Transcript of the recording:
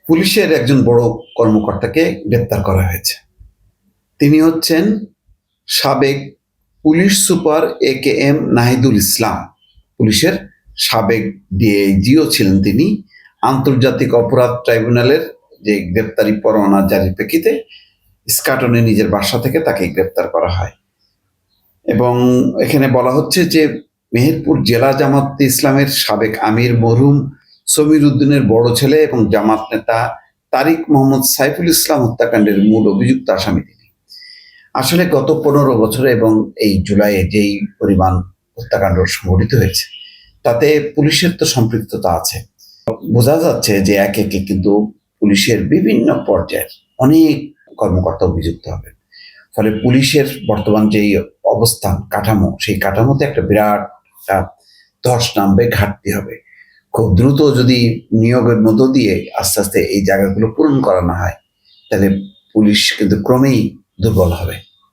পুলিশের একজন বড় কর্মকর্তাকে গ্রেপ্তার করা হয়েছে। তিনি হচ্ছেন সাবেক পুলিশ সুপার AKM নাহিদুল ইসলাম। পুলিশের সাবেক ডিআইজিও ছিলেন তিনি। আন্তর্জাতিক অপরাধ ট্রাইব্যুনালের যে গ্রেপ্তারি পরোয়ানা জারির প্রেক্ষিতে ইস্কাটনে নিজের বাসা থেকে তাকে গ্রেপ্তার করা হয়। এবং এখানে বলা হচ্ছে যে মেহেরপুর জেলা জামাতে ইসলামের সাবেক আমির মরহুম সমীর উদ্দিনের বড় ছেলে এবং জামাত নেতা তারিক মোহাম্মদ সাইফুল ইসলাম হত্যাকাণ্ডের মূল অভিযুক্ত আসামি তিনি। আসলে গত 15 বছরে এবং এই জুলাইয়ে যেই পরিমাণ হত্যাকাণ্ড সংঘটিত হয়েছে তাতে পুলিশের তো সম্পৃক্ততা আছে। বোঝা যাচ্ছে যে একে একে কিন্তু পুলিশের বিভিন্ন পর্যায়ের অনেক কর্মকর্তা অভিযুক্ত হবে। ফলে পুলিশের বর্তমান যেই অবস্থান কাঠামো, সেই কাঠামোতে একটা বিরাট ধস নামবে, ঘাটতি হবে। খুব দ্রুত যদি নিয়োগের মধ্য দিয়ে আস্তে আস্তে এই জায়গাগুলো পূরণ করানো হয়, তাহলে পুলিশ কিন্তু ক্রমেই দুর্বল হবে।